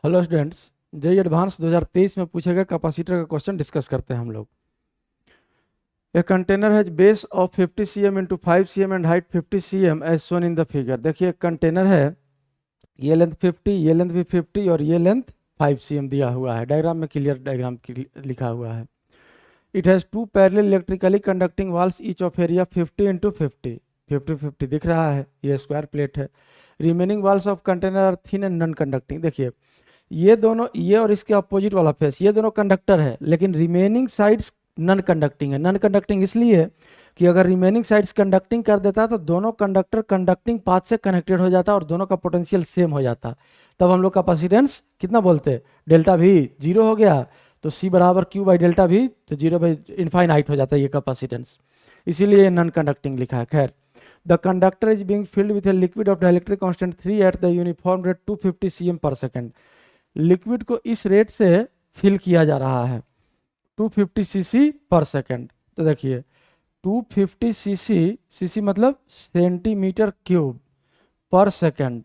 Hello students, JEE advance 2023 में पूछे गए कैपेसिटर का क्वेश्चन डिस्कस करते हैं हम लोग। A container has base of 50 cm into 5 cm and height 50 cm as shown in the figure. देखिए एक कंटेनर है, ये लेंथ 50, ये लेंथ भी 50 और ये लेंथ 5 cm दिया हुआ है। डायग्राम में क्लियर डायग्राम लिखा हुआ है। It has two parallel electrically conducting walls each of area 50 into 50। 50 दिख रहा है, ये स्क्वायर प्लेट है। Remaining walls of container are thin and non conducting. देखिए ये दोनों, ये और इसके अपोजिट वाला फेस, ये दोनों कंडक्टर है, लेकिन रिमेनिंग साइड्स नॉन कंडक्टिंग है। नॉन कंडक्टिंग इसलिए कि अगर रिमेनिंग साइड्स कंडक्टिंग कर देता तो दोनों कंडक्टर कंडक्टिंग पाथ से कनेक्टेड हो जाता और दोनों का पोटेंशियल सेम हो जाता। तब हम लोग कैपेसिटेंस कितना बोलते, डेल्टा भी जीरो हो गया, तो सी बराबर क्यू बाई डेल्टा भी, तो जीरो बाई इनफाइनाइट हो जाता है ये कैपेसिटेंस, इसीलिए नॉन कंडक्टिंग लिखा है। खैर, the conductor is being filled with a liquid of dielectric constant 3 at the uniform rate 250 cm पर सेकेंड। लिक्विड को इस रेट से फिल किया जा रहा है 250 cc पर सेकेंड। तो देखिए 250 cc मतलब सेंटीमीटर क्यूब पर सेकेंड।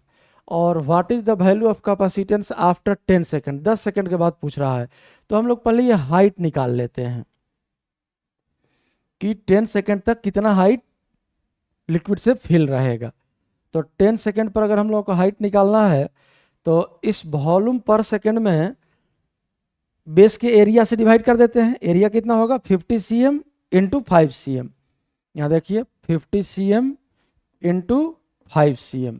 और what is the value of capacitance after 10 second, 10 second के बाद पूछ रहा है। तो हम लोग पहले ये हाइट निकाल लेते हैं कि 10 सेकेंड तक कितना हाइट लिक्विड से फिल रहेगा। तो 10 सेकेंड पर अगर हम लोग को हाइट निकालना है तो इस वॉल्यूम पर सेकेंड में बेस के एरिया से डिवाइड कर देते हैं। एरिया कितना होगा 50 cm इंटू 5 cm। यहाँ देखिए 50 cm इंटू 5 cm।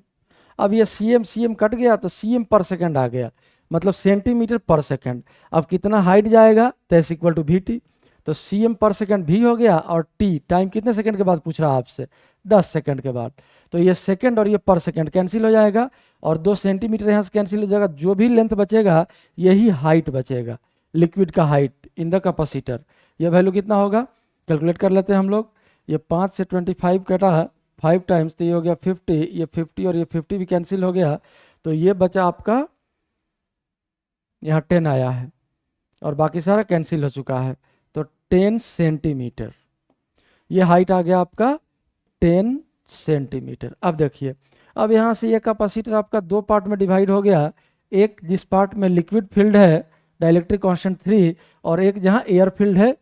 अब ये cm कट गया तो cm पर सेकेंड आ गया, मतलब सेंटीमीटर पर सेकेंड। अब कितना हाइट जाएगा तो s equal to v t. तो cm पर सेकेंड भी हो गया और t टाइम कितने सेकेंड के बाद पूछ रहा है आपसे, 10 सेकेंड के बाद। तो ये सेकेंड और ये पर सेकेंड कैंसिल हो जाएगा और 2 सेंटीमीटर यहाँ से कैंसिल हो जाएगा। जो भी लेंथ बचेगा यही हाइट बचेगा, लिक्विड का हाइट इन द कैपेसिटर। ये वैल्यू कितना होगा कैलकुलेट कर लेते हैं हम लोग। ये 5 से 25 कटा है 5 टाइम्स, तो ये हो गया 50, ये 50 और ये 50 भी कैंसिल हो गया, तो ये बचा आपका यहाँ 10 आया है और बाकी सारा कैंसिल हो चुका है। तो 10 सेंटीमीटर ये हाइट आ गया आपका 10 सेंटीमीटर। अब देखिए, अब यहाँ से ये कैपेसिटर आपका दो पार्ट में डिवाइड हो गया। एक जिस पार्ट में लिक्विड फील्ड है डाइलेक्ट्रिक कांस्टेंट 3, और एक जहाँ एयर फील्ड है।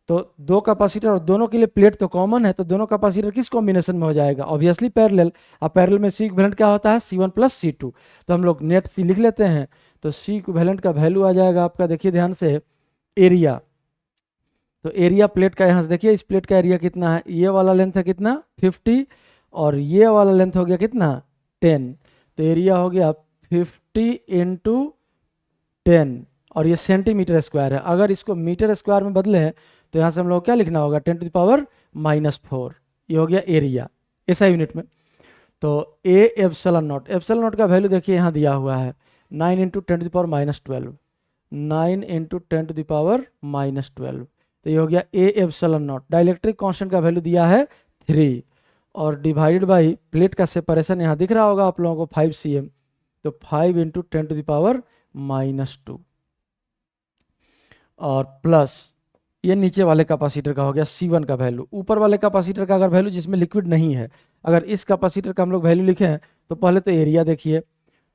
तो दो कैपेसिटर और दोनों के लिए प्लेट तो कॉमन है, तो दोनों कैपेसिटर किस कॉम्बिनेशन में हो जाएगा, ऑब्वियसली पैरेलल। अब पैरेलल में सी इक्विवेलेंट क्या होता है C1 प्लस C2, तो हम लोग नेट सी लिख लेते हैं। तो सी इक्विवेलेंट का वैल्यू आ जाएगा आपका, देखिए ध्यान से, एरिया। तो एरिया प्लेट का यहाँ से देखिए, इस प्लेट का एरिया कितना है, ये वाला लेंथ है कितना 50 और ये वाला लेंथ हो गया कितना 10। तो एरिया हो गया 50 इंटू 10 और ये सेंटीमीटर स्क्वायर है। अगर इसको मीटर स्क्वायर में बदले तो यहाँ से हम लोग क्या लिखना होगा 10 टू द पावर -4। ये हो गया एरिया ऐसा यूनिट में। तो A epsilon naught, epsilon naught का वैल्यू देखिए यहाँ दिया हुआ है 9 into 10 to the power -12, 9 into 10 to the power -12। तो ये हो गया A epsilon naught. Dielectric constant का वैल्यू दिया है 3 और डिवाइडेड बाई प्लेट का सेपरेशन यहाँ दिख रहा होगा आप लोगों को 5 cm, तो 5 इंटू 10 टू द पावर -2 और प्लस ये नीचे वाले कैपेसिटर का हो गया C1 का वैल्यू। ऊपर वाले कैपेसिटर का अगर वैल्यू जिसमें लिक्विड नहीं है, अगर इस कैपेसिटर का हम लोग वैल्यू लिखें तो पहले तो एरिया देखिए,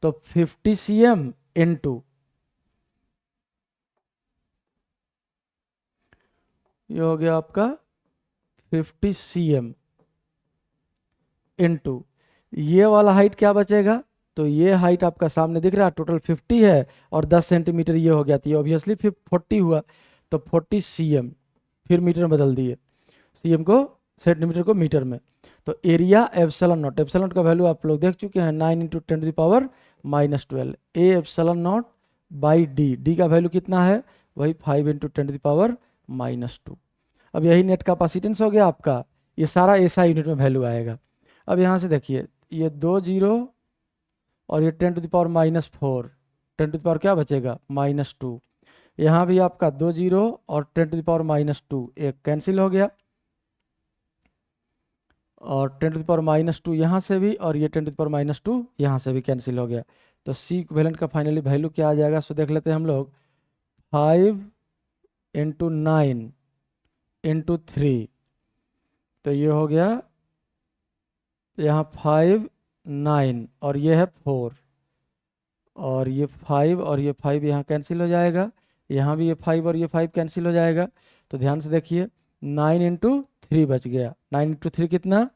तो 50 cm इंटू, ये हो गया आपका 50 cm इंटू ये वाला हाइट क्या बचेगा, तो ये हाइट आपका सामने दिख रहा है, टोटल 50 है और 10 सेंटीमीटर ये हो गया, तो ये ऑब्वियसली 40 हुआ। तो 40 cm, फिर मीटर में बदल दिए, cm को सेंटीमीटर को मीटर में। तो area epsilon naught, epsilon naught का वैल्यू आप लोग देख चुके हैं 9 into 10 to the power -12। A epsilon naught by d, d का वैल्यू कितना है वही 5 इंटू 10 टू द पावर -2। अब यही नेट कैपेसिटेंस हो गया आपका, ये सारा ऐसा यूनिट में वैल्यू आएगा। अब यहाँ से देखिए ये 2 जीरो और ये 10 to the power -4, 10 to the power क्या बचेगा -2। यहाँ भी आपका 2 जीरो और 10 टू द पावर -2, एक कैंसिल हो गया और 10 टू द पावर -2 यहाँ से भी, और ये 10 टू द पावर -2 यहाँ से भी कैंसिल हो गया। तो सी इक्विवेलेंट का फाइनली वैल्यू क्या आ जाएगा, सो देख लेते हैं हम लोग। 5 इंटू 9 इंटू 3, तो ये हो गया यहाँ 5 9 और ये है 4 और ये 5 और ये 5 यहाँ कैंसिल हो जाएगा, यहाँ भी ये 5 और ये 5 कैंसिल हो जाएगा। तो ध्यान से देखिए 9 इंटू 3 बच गया। 9 इंटू 3 कितना,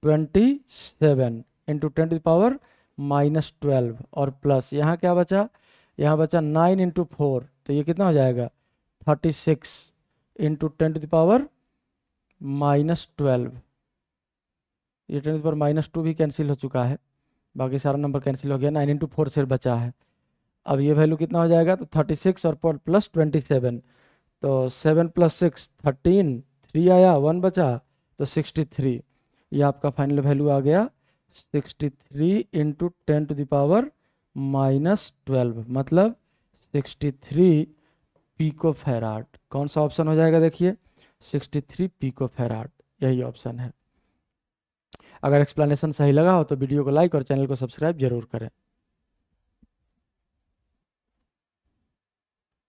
27 इंटू 10 टू द पावर -12 और प्लस यहाँ क्या बचा, यहाँ बचा 9 इंटू 4, तो ये कितना हो जाएगा 36 इंटू 10 टू द पावर -12। ये 10 टू द पावर -2 भी कैंसिल हो चुका है, बाकी सारा नंबर कैंसिल हो गया। 9 इंटू 4 सिर्फ बचा है। अब ये वैल्यू कितना हो जाएगा, तो 36 और प्लस 27, तो 7 + 6 13, 3 आया 1 बचा तो 63। ये आपका फाइनल वैल्यू आ गया 63 इंटू 10 टू द पावर -12, मतलब 63 पिको फैराड। कौन सा ऑप्शन हो जाएगा, देखिए 63 पिको फैराड, यही ऑप्शन है। अगर एक्सप्लेनेशन सही लगा हो तो वीडियो को लाइक और चैनल को सब्सक्राइब जरूर करें।